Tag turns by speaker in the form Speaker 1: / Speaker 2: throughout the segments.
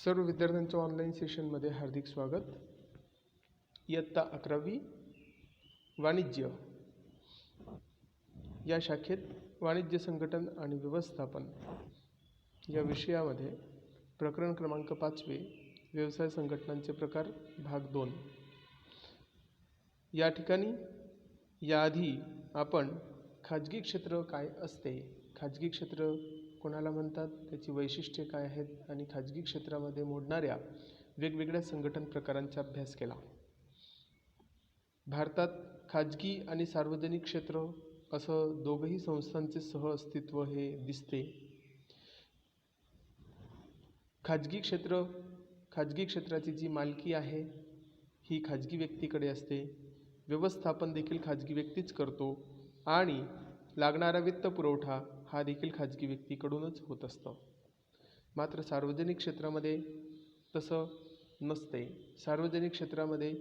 Speaker 1: सर्व विद्यार्थ्यांचं ऑनलाईन सेशनमध्ये हार्दिक स्वागत. इयत्ता 11वी वाणिज्य या शाखेत वाणिज्य संघटन आणि व्यवस्थापन या विषयामध्ये प्रकरण क्रमांक 5 व्यवसाय संघटनांचे प्रकार भाग 2. या ठिकाणी याआधी आपण खाजगी क्षेत्र काय असते, खाजगी क्षेत्र कोणाला म्हणतात, त्याची वैशिष्ट्ये काय आहेत आणि खाजगी क्षेत्रामध्ये मोडणाऱ्या वेगवेगळ्या संघटन प्रकारांचा अभ्यास केला. भारतात खाजगी आणि सार्वजनिक क्षेत्र असं दोघंही संस्थांचे सहअस्तित्व हे दिसते. खाजगी क्षेत्राची जी मालकी आहे ही खाजगी व्यक्तीकडे असते. व्यवस्थापन देखील खाजगी व्यक्तीच करतो आणि लागणारा वित्त पुरवठा हा देखील खाजगी व्यक्तीकडूनच होत असतो. मात्र सार्वजनिक क्षेत्रामध्ये तसं नसते. सार्वजनिक क्षेत्रामध्ये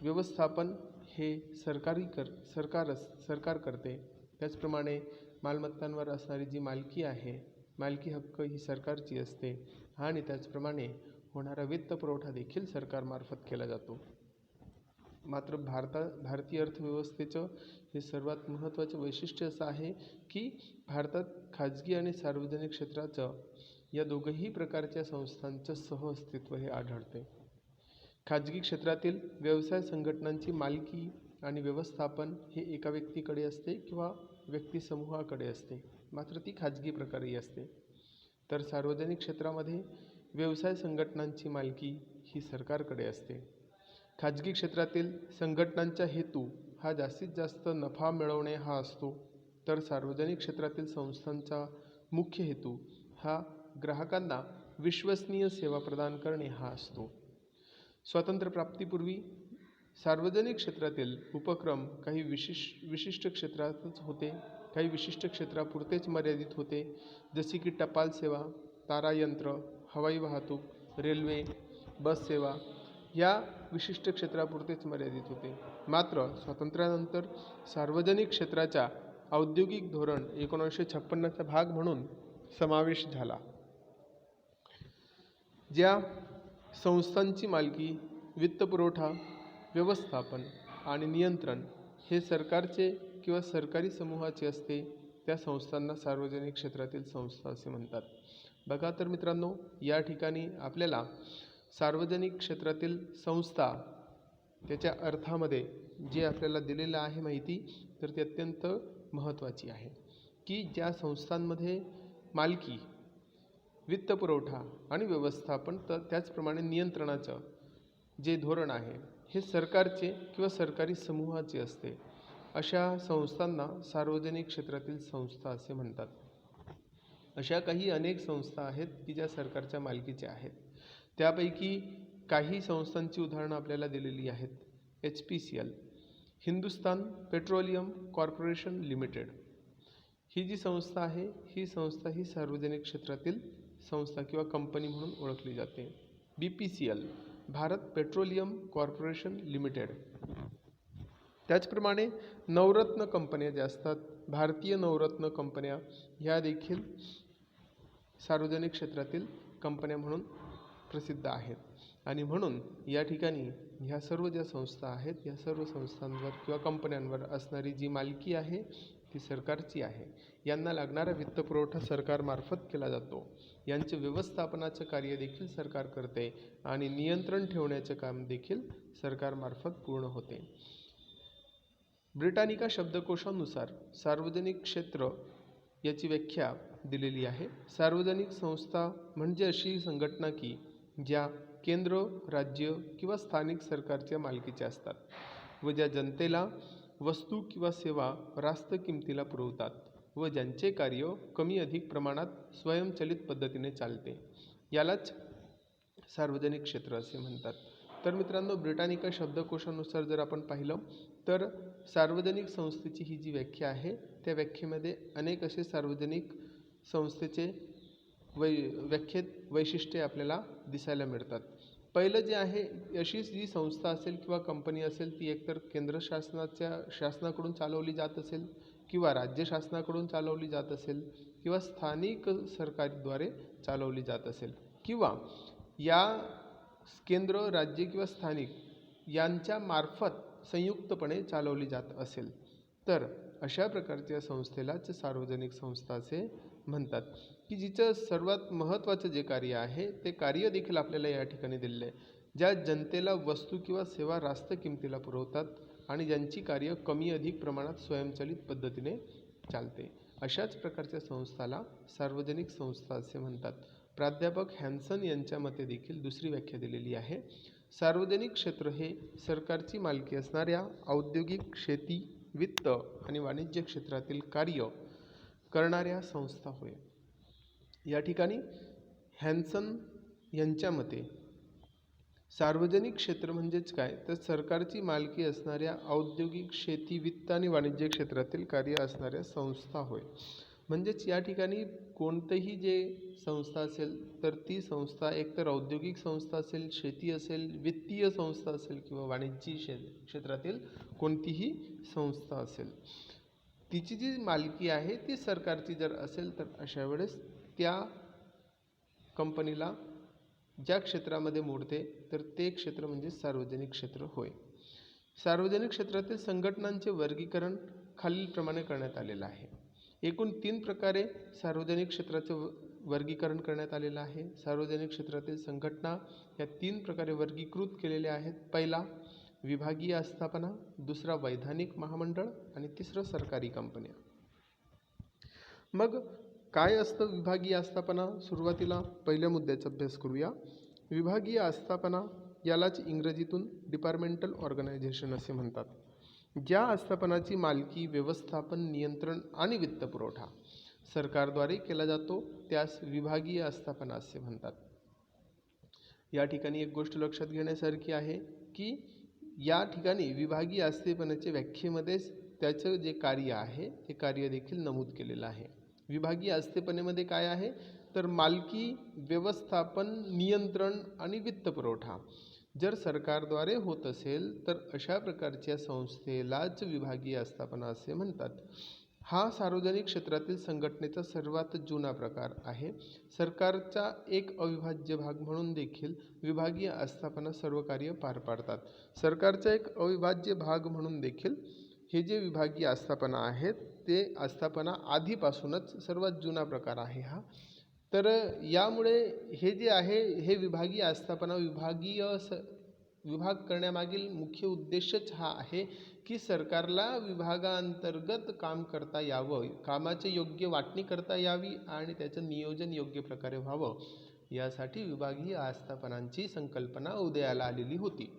Speaker 1: व्यवस्थापन हे सरकार करते. त्याचप्रमाणे मालमत्तांवर असणारी जी मालकी आहे, मालकी हक्क ही सरकारची असते आणि त्याचप्रमाणे होणारा वित्त पुरवठा देखील सरकारमार्फत केला जातो. मात्र भारतीय अर्थव्यवस्थेचं हे सर्वात महत्त्वाचं वैशिष्ट्य असं आहे की भारतात खाजगी आणि सार्वजनिक क्षेत्राचं या दोघंही प्रकारच्या संस्थांचं सहअस्तित्व हे आढळते. खाजगी क्षेत्रातील व्यवसाय संघटनांची मालकी आणि व्यवस्थापन हे एका व्यक्तीकडे असते किंवा व्यक्तिसमूहाकडे असते, मात्र ती खाजगी प्रकारे असते. तर सार्वजनिक क्षेत्रामध्ये व्यवसाय संघटनांची मालकी ही सरकारकडे असते. खाजगी क्षेत्रातील संघटनांचा हेतू हा जास्तीत जास्त नफा मिळवणे हा असतो, तर सार्वजनिक क्षेत्रातील संस्थांचा मुख्य हेतू हा ग्राहकांना विश्वसनीय सेवा प्रदान करणे हा असतो. स्वातंत्र्य प्राप्तीपूर्वी सार्वजनिक क्षेत्रातील उपक्रम काही विशिष्ट क्षेत्रातच होते, काही विशिष्ट क्षेत्रापुरतेच मर्यादित होते, जसे की टपाल सेवा, तारायंत्र, हवाई वाहतूक, रेल्वे, बस सेवा या विशिष्ट क्षेत्रापुरतेच मर्यादित होते. मात्र स्वातंत्र्यानंतर सार्वजनिक क्षेत्राच्या औद्योगिक धोरण 1956चा भाग म्हणून समावेश झाला. ज्या संस्थांची मालकी, वित्तपुरवठा, व्यवस्थापन आणि नियंत्रण हे सरकारचे किंवा सरकारी समूहाचे असते, त्या संस्थांना सार्वजनिक क्षेत्रातील संस्था असे म्हणतात. बघा तर मित्रांनो, या ठिकाणी आपल्याला सार्वजनिक क्षेत्रातील संस्था त्याच्या अर्थामध्ये जे आपल्याला दिलेलं आहे माहिती, तर ती अत्यंत महत्त्वाची आहे की ज्या संस्थांमध्ये मालकी, वित्तपुरवठा आणि व्यवस्थापन तर त्याचप्रमाणे नियंत्रणाचं जे धोरण आहे हे सरकारचे किंवा सरकारी समूहाचे असते, अशा संस्थांना सार्वजनिक क्षेत्रातील संस्था असे म्हणतात. अशा काही अनेक संस्था आहेत की ज्या सरकारच्या मालकीच्या आहेत. त्यापैकी काही संस्थांची उदाहरणं आपल्याला दिलेली आहेत. HPCL, Hindustan petroleum corporation limited ही जी संस्था आहे, ही संस्था ही सार्वजनिक क्षेत्रातील संस्था किंवा कंपनी म्हणून ओळखली जाते. BPCL, Bharat petroleum corporation limited. त्याचप्रमाणे नवरत्न कंपन्या ज्या असतात, भारतीय नवरत्न कंपन्या, ह्या देखील सार्वजनिक क्षेत्रातील कंपन्या म्हणून प्रसिद्ध आहेत. आणि म्हणून या ठिकाणी ह्या सर्व ज्या संस्था आहेत, या सर्व संस्थांवर किंवा कंपन्यांवर असणारी जी मालकी आहे ती सरकारची आहे. यांना लागणारा वित्तपुरवठा सरकारमार्फत केला जातो. यांचे व्यवस्थापनाचं कार्य देखील सरकार करते आणि नियंत्रण ठेवण्याचे काम देखील सरकारमार्फत पूर्ण होते. ब्रिटानिका शब्दकोशानुसार सार्वजनिक क्षेत्र याची व्याख्या दिलेली आहे. सार्वजनिक संस्था म्हणजे अशी संघटना की ज्या केंद्र, राज्य किंवा स्थानिक सरकारच्या मालकीच्या असतात व ज्या जनतेला वस्तू किंवा सेवा रास्त किमतीला पुरवतात व ज्यांचे कार्य कमी अधिक प्रमाणात स्वयंचलित पद्धतीने चालते, यालाच सार्वजनिक क्षेत्र असे म्हणतात. तर मित्रांनो, ब्रिटानिका शब्दकोशानुसार जर आपण पाहिलं तर सार्वजनिक संस्थेची ही जी व्याख्या आहे, त्या व्याख्येमध्ये अनेक असे सार्वजनिक संस्थेचे व्याख्येत वैशिष्ट्ये आपल्याला दिसायला मिळतात. पहिलं जे आहे, अशी जी संस्था असेल किंवा कंपनी असेल ती एकतर केंद्र शासनाकडून चालवली जात असेल किंवा राज्य शासनाकडून चालवली जात असेल किंवा स्थानिक सरकारद्वारे चालवली जात असेल किंवा या केंद्र, राज्य किंवा स्थानिक यांच्या मार्फत संयुक्तपणे चालवली जात असेल तर अशा प्रकारच्या संस्थेलाच सार्वजनिक संस्था असे म्हणतात, की जिचं सर्वात महत्त्वाचं जे कार्य आहे ते कार्य देखील आपल्याला या ठिकाणी दिलेलं आहे. ज्या जनतेला वस्तू किंवा सेवा रास्त किमतीला पुरवतात आणि ज्यांची कार्य कमी अधिक प्रमाणात स्वयंचलित पद्धतीने चालते, अशाच प्रकारच्या संस्थाला सार्वजनिक संस्था असे म्हणतात. प्राध्यापक हॅन्सन यांच्या मते देखील दुसरी व्याख्या दिलेली आहे. सार्वजनिक क्षेत्र हे सरकारची मालकी असणाऱ्या औद्योगिक, शेती, वित्त आणि वाणिज्य क्षेत्रातील कार्य करणाऱ्या संस्था होय. या ठिकाणी हॅन्सन यांच्या मते सार्वजनिक क्षेत्र म्हणजेच काय, तर सरकारची मालकी असणाऱ्या औद्योगिक, शेती, वित्त आणि वाणिज्य क्षेत्रातील कार्य असणाऱ्या संस्था होय. म्हणजेच या ठिकाणी कोणतंही जे संस्था असेल तर ती संस्था एकतर औद्योगिक संस्था असेल, शेती असेल, वित्तीय संस्था असेल किंवा वाणिज्य क्षेत्रातील कोणतीही संस्था असेल, तिची जी मालकी आहे ती सरकारची जर असेल तर अशा वेळेस त्या कंपनीला ज्या क्षेत्रामध्ये मोडते तर ते क्षेत्र म्हणजे सार्वजनिक क्षेत्र होय. सार्वजनिक क्षेत्रातील संघटनांचे वर्गीकरण खालीलप्रमाणे करण्यात आलेलं आहे. एकूण 3 प्रकारे सार्वजनिक क्षेत्राचे वर्गीकरण करण्यात आलेलं आहे. सार्वजनिक क्षेत्रातील संघटना या 3 प्रकारे वर्गीकृत केलेल्या आहेत. पहिला विभागीय आस्थापना, दुसरा वैधानिक महामंडळ आणि तिसरं सरकारी कंपन्या. मग काय असतं विभागीय आस्थापना? सुरुवातीला पहिल्या मुद्द्याचा अभ्यास करूया. विभागीय आस्थापना यालाच इंग्रजीतून डिपार्टमेंटल ऑर्गनायझेशन असे म्हणतात. ज्या आस्थापनाची मालकी, व्यवस्थापन, नियंत्रण आणि वित्तपुरवठा सरकारद्वारे केला जातो त्यास विभागीय आस्थापना असे म्हणतात. या ठिकाणी एक गोष्ट लक्षात घेण्यासारखी आहे की या ठिकाणी विभागीय आस्थापनेच्या व्याख्येमध्येच त्याचं जे कार्य आहे ते कार्य देखील नमूद केलेलं आहे. विभागीय आस्थापनेमध्ये काय आहे तर मालकी, व्यवस्थापन, नियंत्रण आणि वित्तपुरवठा जर सरकारद्वारे होत असेल तर अशा प्रकारच्या संस्थेलाच विभागीय आस्थापना असे म्हणतात. हा सार्वजनिक क्षेत्रातील संघटनेचा सर्वात जुना प्रकार आहे. सरकारचा एक अविभाज्य भाग म्हणून देखील विभागीय आस्थापना सर्व कार्य पार पाडतात. सरकारचा एक अविभाज्य भाग म्हणून देखील हे जे विभागीय आस्थापना आहेत ते आस्थापना आधीपासूनच सर्वात जुना प्रकार आहे हा. तर यामुळे हे जे आहे हे विभागीय आस्थापना विभाग करण्यामागील मुख्य उद्देशच हा आहे की सरकारला विभागांतर्गत काम करता यावं, कामाची योग्य वाटणी करता यावी आणि त्याचं नियोजन योग्य प्रकारे व्हावं, यासाठी विभागीय आस्थापनांची संकल्पना उदयाला आलेली होती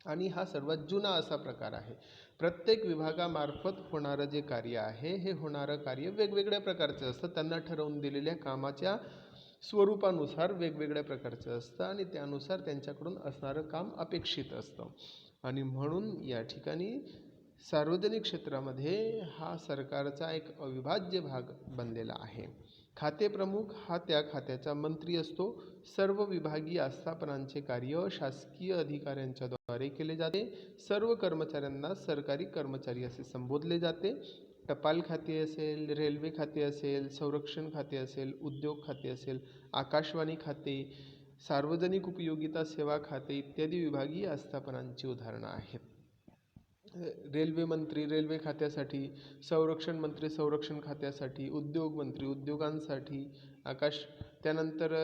Speaker 1: आणि हा सर्वात जुना असा प्रकार आहे. प्रत्येक विभागामार्फत होणारं जे कार्य आहे हे होणारं कार्य वेगवेगळ्या प्रकारचं असतं. त्यांना ठरवून दिलेल्या कामाच्या स्वरूपानुसार वेगवेगळ्या प्रकारचं असतं आणि त्यानुसार त्यांच्याकडून असणारं काम अपेक्षित असतं आणि म्हणून या ठिकाणी सार्वजनिक क्षेत्रामध्ये हा सरकारचा एक अविभाज्य भाग बनलेला आहे. खाते प्रमुख हा त्या खात्याचा मंत्री असतो. सर्व विभागीय आस्थापनांचे कार्य शासकीय अधिकाऱ्यांच्या द्वारे केले जाते. सर्व कर्मचाऱ्यांना सरकारी कर्मचारी असे संबोधले जाते. टपाल खाते असेल, रेल्वे खाते असेल, संरक्षण खाते असेल, उद्योग खाते असेल, आकाशवाणी खाते, सार्वजनिक उपयोगिता सेवा खाते इत्यादी विभागीय आस्थापनांची उदाहरणं आहेत. रेल्वे मंत्री रेल्वे खात्यासाठी, संरक्षण मंत्री संरक्षण खात्यासाठी, उद्योग मंत्री उद्योगांसाठी, त्यानंतर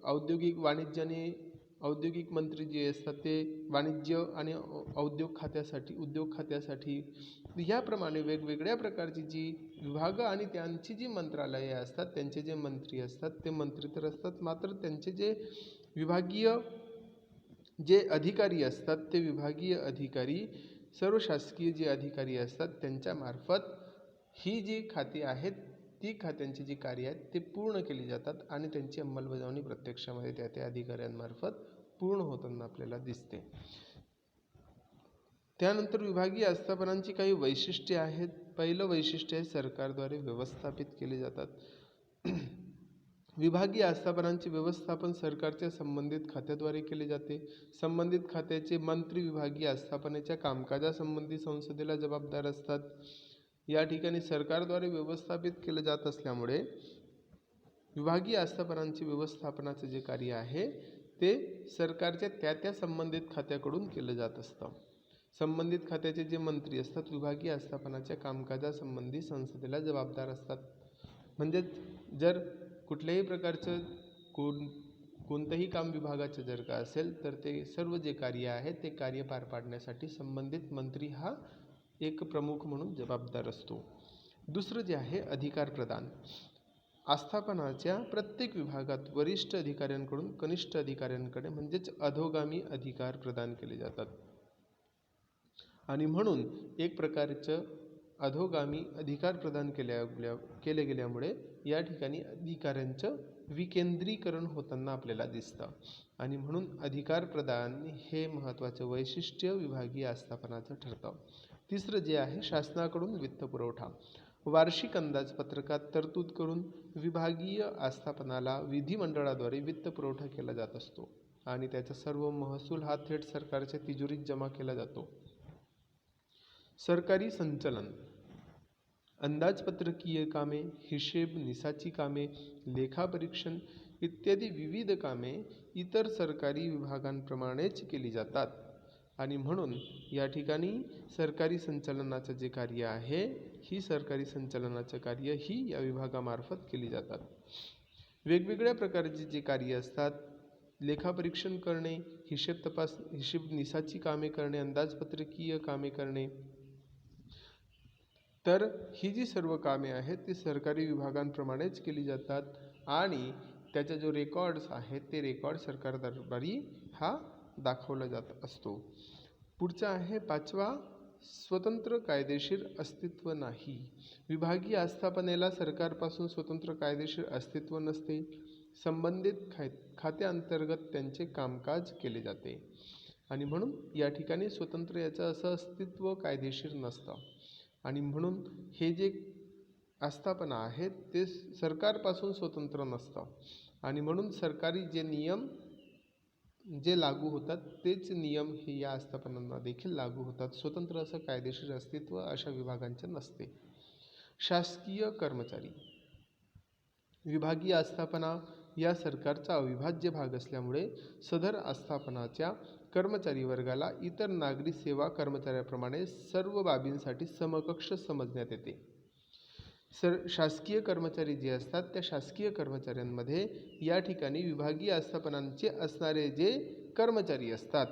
Speaker 1: औद्योगिक वाणिज्य आणि औद्योगिक मंत्री जे असतात ते वाणिज्य आणि उद्योग खात्यासाठी याप्रमाणे वेगवेगळ्या प्रकारची जी विभाग आणि त्यांची जी मंत्रालये असतात त्यांचे जे मंत्री असतात ते मंत्री तर असतात, मात्र त्यांचे जे विभागीय जे अधिकारी असतात ते विभागीय अधिकारी सर्व शासकीय जे अधिकारी असतात त्यांच्यामार्फत ही जी खाती आहेत ती खात्यांची जी कार्य आहेत ते पूर्ण केली जातात आणि त्यांची अंमलबजावणी प्रत्यक्षामध्ये त्या अधिकाऱ्यांमार्फत पूर्ण होताना आपल्याला दिसते. त्यानंतर विभागीय आस्थापनांची काही वैशिष्ट्ये आहेत. पहिलं वैशिष्ट्य आहे सरकारद्वारे व्यवस्थापित केले जातात. विभागीय आस्थापनांचे व्यवस्थापन सरकारच्या संबंधित खात्याद्वारे केले जाते. संबंधित खात्याचे मंत्री विभागीय आस्थापनेच्या कामकाजासंबंधी संसदेला जबाबदार असतात. या ठिकाणी सरकारद्वारे व्यवस्थापित केले जात असल्यामुळे विभागीय आस्थापनांचे व्यवस्थापनाचं जे कार्य आहे ते सरकारच्या त्या संबंधित खात्याकडून केलं जात असतं. संबंधित खात्याचे जे मंत्री असतात विभागीय आस्थापनाच्या कामकाजासंबंधी संसदेला जबाबदार असतात. म्हणजेच जर कुठल्याही प्रकारचं कोणतंही काम विभागाचं जर का असेल तर ते सर्व जे कार्य आहे ते कार्य पार पाडण्यासाठी संबंधित मंत्री हा एक प्रमुख म्हणून जबाबदार असतो. दुसरं जे आहे अधिकार प्रदान. आस्थापनाच्या प्रत्येक विभागात वरिष्ठ अधिकाऱ्यांकडून कनिष्ठ अधिकाऱ्यांकडे म्हणजेच अधोगामी अधिकार प्रदान केले जातात आणि म्हणून एक प्रकारचं अधोगामी अधिकार प्रदान केले गेल्यामुळे या ठिकाणी अधिकाऱ्यांचं विकेंद्रीकरण होताना आपल्याला दिसतं आणि म्हणून अधिकार प्रदान हे महत्त्वाचं वैशिष्ट्य विभागीय आस्थापनाचं ठरतं. तिसरं जे आहे शासनाकडून वित्तपुरवठा. वार्षिक अंदाजपत्रकात तरतूद करून विभागीय आस्थापनाला विधिमंडळाद्वारे वित्तपुरवठा केला जात असतो आणि त्याचा सर्व महसूल हा थेट सरकारच्या तिजोरीत जमा केला जातो. सरकारी संचलन. अंदाजपत्रकीय कामे, हिशेब निसाची कामे, लेखापरीक्षण इत्यादी विविध कामे इतर सरकारी विभागांप्रमाणेच केली जातात आणि म्हणून या ठिकाणी सरकारी संचलनाचं जे कार्य आहे ही सरकारी संचलनाचं कार्य ही या विभागामार्फत केली जातात. वेगवेगळ्या प्रकारचे जे कार्य असतात लेखापरीक्षण करणे, हिशेब निसाची कामे करणे, अंदाजपत्रकीय कामे करणे, तर ही जी सर्व कामे आहेत ती सरकारी विभागांप्रमाणेच केली जातात आणि त्याचा जो रेकॉर्ड्स आहेत ते रेकॉर्ड सरकार दरबारी हा दाखवला जात असतो. पुढचा आहे 5वा स्वतंत्र कायदेशीर अस्तित्व नाही. विभागीय आस्थापनेला सरकारपासून स्वतंत्र कायदेशीर अस्तित्व नसते. संबंधित खात्याअंतर्गत त्यांचे कामकाज केले जाते आणि म्हणून या ठिकाणी स्वतंत्र याचं असं अस्तित्व कायदेशीर नसतं आणि म्हणून हे जे आस्थापना आहेत ते सरकारपासून स्वतंत्र नसतं आणि म्हणून सरकारी जे नियम जे लागू होतात तेच नियम हे या आस्थापनांना देखील लागू होतात. स्वतंत्र असं कायदेशीर अस्तित्व अशा विभागांचे नसते. शासकीय कर्मचारी. विभागीय आस्थापना या सरकारचा अविभाज्य भाग असल्यामुळे सदर आस्थापनाच्या कर्मचारी वर्गाला इतर नागरी सेवा कर्मचाऱ्याप्रमाणे सर्व बाबींसाठी समकक्ष समजण्यात येते. शासकीय कर्मचारी जे असतात त्या शासकीय कर्मचाऱ्यांमध्ये या ठिकाणी विभागीय आस्थापनांचे असणारे जे कर्मचारी असतात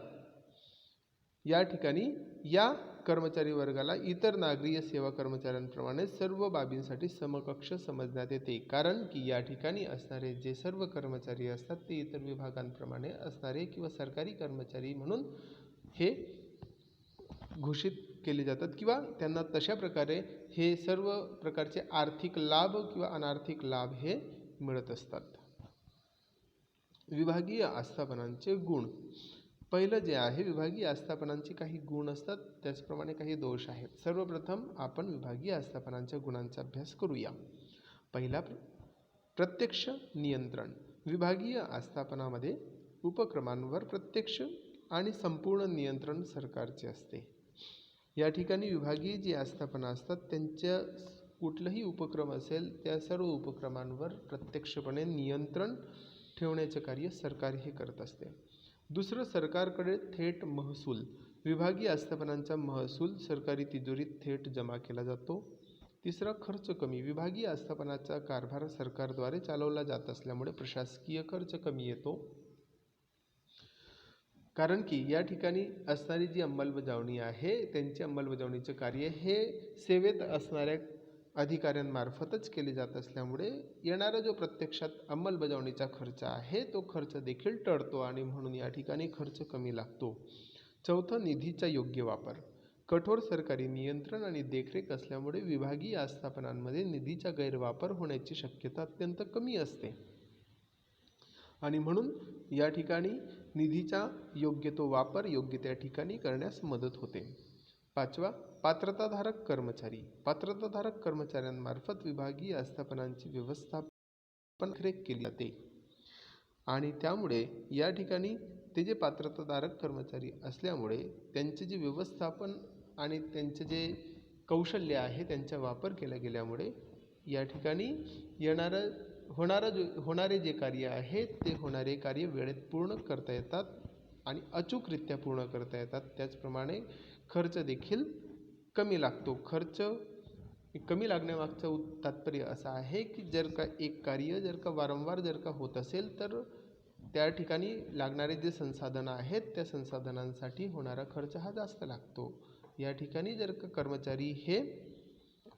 Speaker 1: या ठिकाणी या कर्मचारी वर्गाला इतर नागरी सेवा कर्मचाऱ्यांप्रमाणे सर्व बाबींसाठी समकक्ष समजण्यात येते. कारण की या ठिकाणी असणारे जे सर्व कर्मचारी असतात ते इतर विभागांप्रमाणे असणारे किंवा सरकारी कर्मचारी म्हणून हे घोषित केले जातात किंवा त्यांना तशा प्रकारे हे सर्व प्रकारचे आर्थिक लाभ किंवा अनार्थिक लाभ हे मिळत असतात. विभागीय आस्थापनांचे गुण. पहिलं जे आहे विभागीय आस्थापनांचे काही गुण असतात त्याचप्रमाणे काही दोष आहेत. सर्वप्रथम आपण विभागीय आस्थापनांच्या गुणांचा अभ्यास करूया. पहिला प्रत्यक्ष नियंत्रण. विभागीय आस्थापनामध्ये उपक्रमांवर प्रत्यक्ष आणि संपूर्ण नियंत्रण सरकारचे असते. या ठिकाणी विभागीय जी आस्थापना असतात त्यांच्या कुठलाही उपक्रम असेल त्या सर्व उपक्रमांवर प्रत्यक्षपणे नियंत्रण ठेवण्याचे कार्य सरकार हे करत असते. दुसरं सरकारकडे थेट महसूल. विभागीय आस्थापनांचा महसूल सरकारी तिजोरीत थेट जमा केला जातो. तिसरा खर्च कमी. विभागीय आस्थापनाचा कारभार सरकारद्वारे चालवला जात असल्यामुळे प्रशासकीय खर्च कमी येतो. कारण की या ठिकाणी असणारी जी अंमलबजावणी आहे त्यांची अंमलबजावणीचे कार्य हे सेवेत असणाऱ्या अधिकाऱ्यांमार्फतच केले जात असल्यामुळे येणारा जो प्रत्यक्षात अंमलबजावणीचा खर्च आहे तो खर्च देखील टळतो आणि म्हणून या ठिकाणी खर्च कमी लागतो. चौथं निधीचा योग्य वापर. कठोर सरकारी नियंत्रण आणि देखरेख असल्यामुळे विभागीय आस्थापनांमध्ये निधीचा गैरवापर होण्याची शक्यता अत्यंत कमी असते आणि म्हणून या ठिकाणी निधीचा योग्य तो वापर योग्य त्या ठिकाणी करण्यास मदत होते. 5वा पात्रताधारक कर्मचारी. पात्रताधारक कर्मचाऱ्यांमार्फत विभागीय आस्थापनांची व्यवस्थापन देखरेख केली जाते आणि त्यामुळे या ठिकाणी ते जे पात्रताधारक कर्मचारी असल्यामुळे त्यांचे जे व्यवस्थापन आणि त्यांचे जे कौशल्य आहे त्यांचा वापर केला गेल्यामुळे या ठिकाणी येणारं होणारे जे कार्य आहे ते होणारे कार्य वेळेत पूर्ण करता येतात आणि अचूकरित्या पूर्ण करता येतात. त्याचप्रमाणे खर्च देखील कमी लागतो. खर्च कमी लागण्यामागचं तात्पर्य असं आहे की जर का एक कार्य जर का वारंवार जर का होत असेल तर त्या ठिकाणी लागणारे जे संसाधनं आहेत त्या संसाधनांसाठी होणारा खर्च हा जास्त लागतो. या ठिकाणी जर का कर्मचारी हे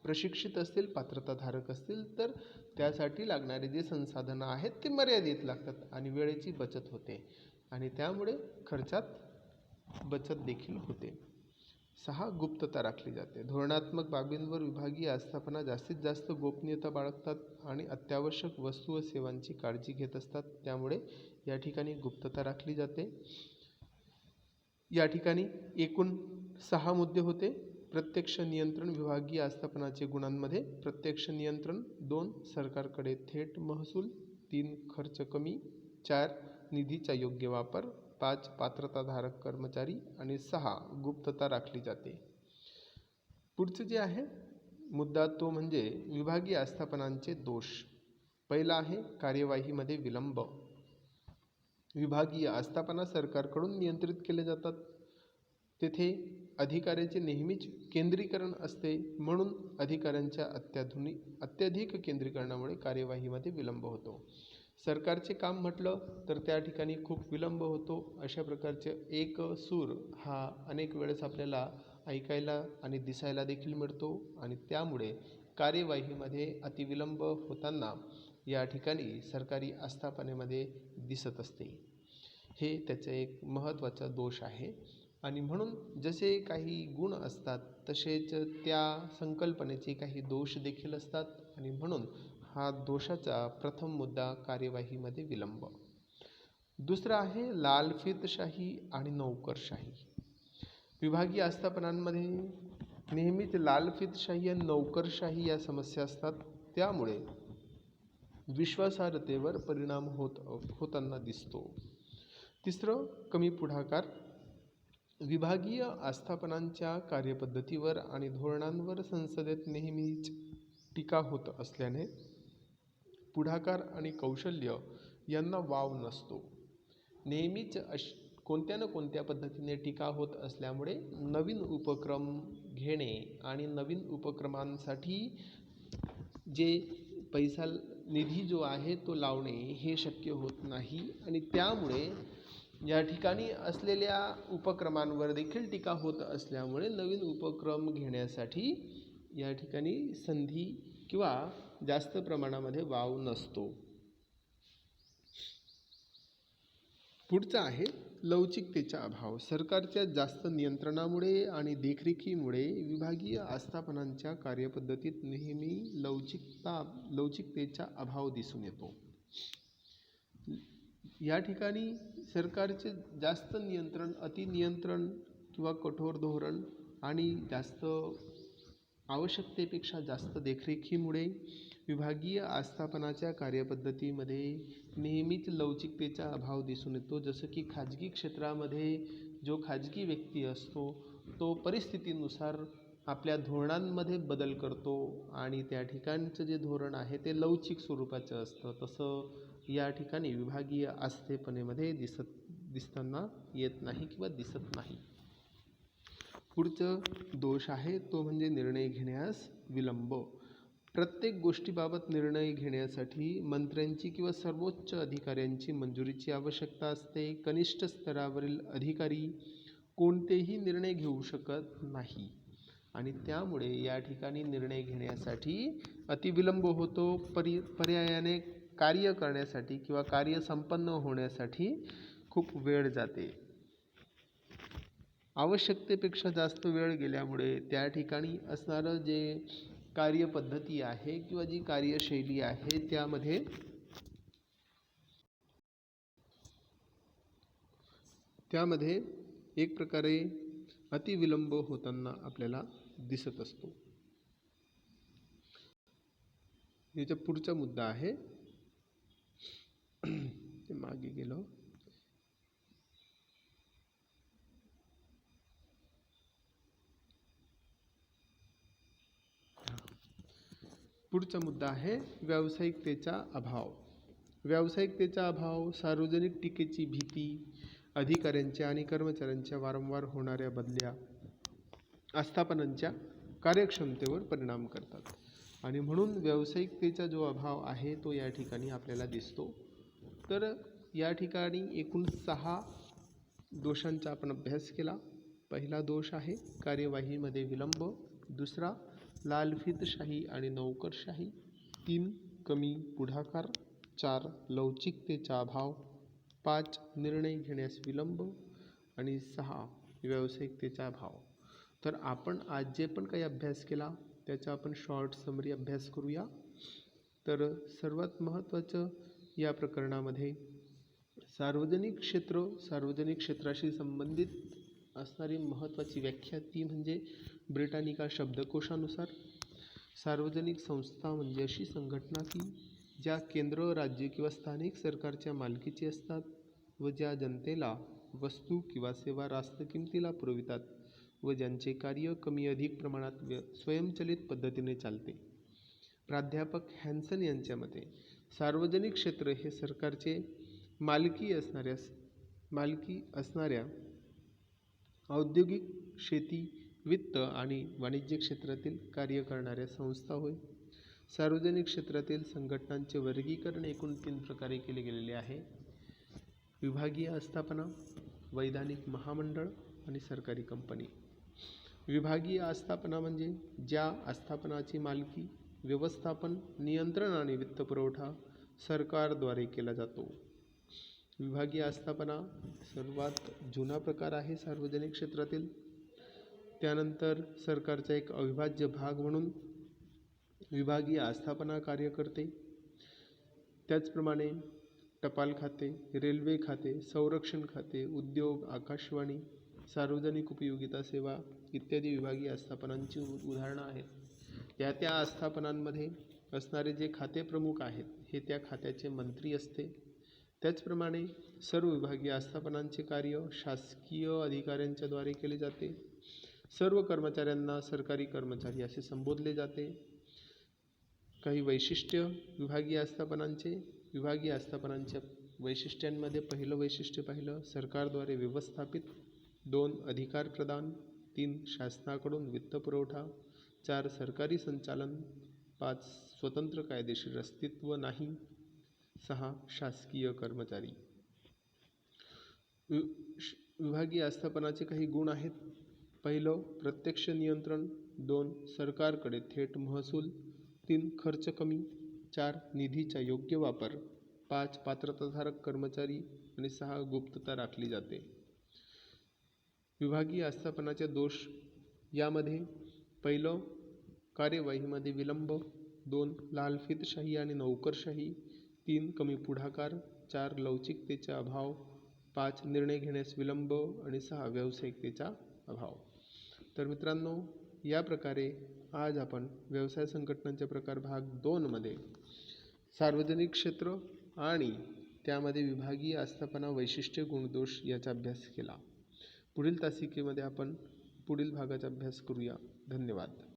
Speaker 1: प्रशिक्षित असतील, पात्रताधारक असतील तर त्यासाठी लागणारे जे संसाधनं आहेत ते मर्यादित लागतात आणि वेळेची बचत होते आणि त्यामुळे खर्चात बचत देखील होते. 6. गुप्तता राखली जाते. धोरणात्मक बाबींवर विभागीय आस्थापना जास्तीत जास्त गोपनीयता बाळगतात आणि अत्यावश्यक वस्तू व सेवांची काळजी घेत असतात. त्यामुळे या ठिकाणी गुप्तता राखली जाते. या ठिकाणी एकूण 6 मुद्दे होते. प्रत्यक्ष नियंत्रण विभागीय आस्थापनाचे गुणांमध्ये प्रत्यक्ष नियंत्रण, 2. सरकारकडे थेट महसूल, 3. खर्च कमी, 4. निधीचा योग्य वापर, 5. पात्रताधारक कर्मचारी आणि 6. गुप्तता राखली जाते. पुढचं जे आहे मुद्दा तो म्हणजे विभागीय आस्थापनांचे दोष. पहिला आहे कार्यवाहीमध्ये विलंब. विभागीय आस्थापना सरकारकडून नियंत्रित केले जातात. तेथे अधिकाऱ्याचे नेहमीच केंद्रीकरण असते, म्हणून अधिकाऱ्यांच्या अत्यधिक केंद्रीकरणामुळे कार्यवाहीमध्ये विलंब होतो. सरकारचे काम म्हटलं तर त्या ठिकाणी खूप विलंब होतो. अशा प्रकारचे एक सूर हा अनेक वेळेस आपल्याला ऐकायला आणि दिसायला देखील मिळतो आणि त्यामुळे कार्यवाहीमध्ये अतिविलंब होताना या ठिकाणी सरकारी आस्थापनेमध्ये दिसत असते. हे त्याचा एक महत्त्वाचा दोष आहे आणि म्हणून जसे काही गुण असतात तसेच त्या संकल्पनेचे काही दोष देखील असतात आणि म्हणून हा दोषाचा प्रथम मुद्दा कार्यवाहीमध्ये विलंब. दुसरा आहे लालफितशाही आणि नोकरशाही. विभागीय आस्थापनांमध्ये नेहमीच लालफितशाही आणि नोकरशाही या समस्या असतात. त्यामुळे विश्वासार्हतेवर परिणाम होताना दिसतो. तिसरं कमी पुढाकार. विभागीय आस्थापनांच्या कार्यपद्धतीवर आणि धोरणांवर संसदेत नेहमीच टीका होत असल्याने पुढाकार आणि कौशल्य यांना वाव नसतो. नेहमीच कोणत्या ना कोणत्या पद्धतीने टीका होत असल्यामुळे नवीन उपक्रम घेणे आणि नवीन उपक्रमांसाठी जे पैसा निधी जो आहे तो लावणे हे शक्य होत नाही आणि त्यामुळे या ठिकाणी असलेल्या उपक्रमांवर देखील टीका होत असल्यामुळे नवीन उपक्रम घेण्यासाठी या ठिकाणी संधी किंवा जास्त प्रमाणामध्ये वाव नसतो. पुढचा आहे लवचिकतेचा अभाव. सरकारच्या जास्त नियंत्रणामुळे आणि देखरेखीमुळे विभागीय आस्थापनांच्या कार्यपद्धतीत नेहमी लवचिकतेचा अभाव दिसून येतो. या ठिकाणी सरकारचे जास्त नियंत्रण, अतिनियंत्रण किंवा कठोर धोरण आणि जास्त आवश्यकतेपेक्षा जास्त देखरेखीमुळे विभागीय आस्थापनाच्या कार्यपद्धतीमध्ये नेहमीच लवचिकतेचा अभाव दिसून येतो. जसं की खाजगी क्षेत्रामध्ये जो खाजगी व्यक्ती असतो तो परिस्थितीनुसार आपल्या धोरणांमध्ये बदल करतो आणि त्या ठिकाणचं जे धोरण आहे ते लवचिक स्वरूपाचं असतं. तसं या ठिकाणी विभागीय आस्थापनेमध्ये दिसताना येत नाही किंवा दिसत नाही. पुढचं दोष आहे तो म्हणजे निर्णय घेण्यास विलंब. प्रत्येक गोष्टीबाबत निर्णय घेण्यासाठी मंत्र्यांची किंवा सर्वोच्च अधिकाऱ्यांची मंजुरीची आवश्यकता असते. कनिष्ठ स्तरावरील अधिकारी कोणतेही निर्णय घेऊ शकत नाही आणि त्यामुळे या ठिकाणी निर्णय घेण्यासाठी अतिविलंब होतो. पर्यायाने कार्य करण्यासाठी किंवा कार्य संपन्न होण्यासाठी खूप वेळ जाते. आवश्यकतेपेक्षा जास्त वेळ गेल्यामुळे त्या ठिकाणी असणारं जे कार्यपद्धती आहे किंवा जी कार्यशैली आहे त्यामध्ये एक प्रकारे अतिविलंब होताना आपल्याला दिसत असतो. याचा पुढचा मुद्दा आहे ते मागे गेलो. पुढचा मुद्दा आहे व्यावसायिकतेचा अभाव. व्यावसायिकतेचा अभाव, सार्वजनिक टीकेची भीती, अधिकाऱ्यांच्या आणि कर्मचाऱ्यांच्या वारंवार होणाऱ्या बदल्या आस्थापनांच्या कार्यक्षमतेवर परिणाम करतात आणि म्हणून व्यावसायिकतेचा जो अभाव आहे तो या ठिकाणी आपल्याला दिसतो. तर या ठिकाणी एकूण 6 दोषांचा आपण अभ्यास केला. पहिला दोष आहे कार्यवाहीमध्ये विलंब, दुसरा लालफितशाही आणि नोकरशाही, 3 कमी पुढाकार, 4 लवचिकतेचा अभाव, 5 निर्णय घेण्यास विलंब आणि 6 व्यावसायिकतेचा अभाव. तर आपण आज जे पण काही अभ्यास केला त्याचा आपण शॉर्ट समरी अभ्यास करूया. तर सर्वात महत्त्वाचं या प्रकरणामध्ये सार्वजनिक क्षेत्राशी संबंधित असणारी महत्त्वाची व्याख्या ती म्हणजे ब्रिटानिका शब्दकोशानुसार सार्वजनिक संस्था म्हणजे अशी संघटना की ज्या केंद्र, राज्य किंवा स्थानिक सरकारच्या मालकीची असतात व ज्या जनतेला वस्तू किंवा सेवा रास्त किमतीला पुरवितात व ज्यांचे कार्य कमी अधिक प्रमाणात स्वयंचलित पद्धतीने चालते. प्राध्यापक हॅन्सन यांच्या मते सार्वजनिक क्षेत्र हे सरकारचे मालकी असणाऱ्या औद्योगिक, शेती, वित्त आणि वाणिज्य क्षेत्रातील कार्य करणाऱ्या संस्था होय. सार्वजनिक क्षेत्रातील संघटनांचे वर्गीकरण एकूण 3 प्रकारे केले गेलेले आहे: विभागीय आस्थापना, वैधानिक महामंडळ आणि सरकारी कंपनी. विभागीय आस्थापना म्हणजे ज्या आस्थापनाची मालकी, व्यवस्थापन, नियंत्रण आणि वित्तपुरवठा सरकारद्वारे केला जातो. विभागीय आस्थापना सर्वात जुना प्रकार आहे सार्वजनिक क्षेत्रातील. त्यानंतर सरकारचा एक अविभाज्य भाग म्हणून विभागीय आस्थापना कार्य करते. त्याचप्रमाणे टपाल खाते, रेल्वे खाते, संरक्षण खाते, उद्योग, आकाशवाणी, सार्वजनिक उपयोगिता सेवा इत्यादी विभागीय आस्थापनांची उदाहरणं आहेत. त्या आस्थापनांमध्ये असणारे जे खाते प्रमुख आहेत हे त्या खात्याचे मंत्री असते. त्याचप्रमाणे सर्व विभागीय आस्थापनांचे कार्य शासकीय अधिकाऱ्यांच्या द्वारे केले जाते. सर्व कर्मचाऱ्यांना सरकारी कर्मचारी असे संबोधले जाते. काही वैशिष्ट्य विभागीय आस्थापनांच्या वैशिष्ट्यांमध्ये पहिलं वैशिष्ट्य पाहिलं सरकारद्वारे व्यवस्थापित, 2 अधिकार प्रदान, 3 शासनाकडून वित्तपुरवठा, 4 सरकारी संचालन, 5 स्वतंत्र कायदेशीर अस्तित्व नाही, 6 शासकीय कर्मचारी. विभागीय आस्थापनाचे काही गुण आहेत. पहिलं प्रत्यक्ष नियंत्रण, 2 सरकारकडे थेट महसूल, 3 खर्च कमी, 4 निधीचा योग्य वापर, 5 पात्रताधारक कर्मचारी आणि 6 गुप्तता राखली जाते. विभागीय आस्थापनाचे दोष यामध्ये पहिलं कार्यवाहीमध्ये विलंब, 2 लालफितशाही आणि नोकरशाही, 3 कमी पुढाकार, 4 लवचिकतेचा अभाव, 5 निर्णय घेण्यास विलंब आणि 6 व्यावसायिकतेचा अभाव. तर मित्रांनो, या प्रकारे आज आपण व्यवसाय संघटनांचे प्रकार भाग 2 मध्ये सार्वजनिक क्षेत्र आणि त्यामध्ये विभागीय आस्थापना, वैशिष्ट्य, गुणदोष याचा अभ्यास केला. पुढील तासिकेमध्ये आपण पुढील भागाचा अभ्यास करूया. धन्यवाद.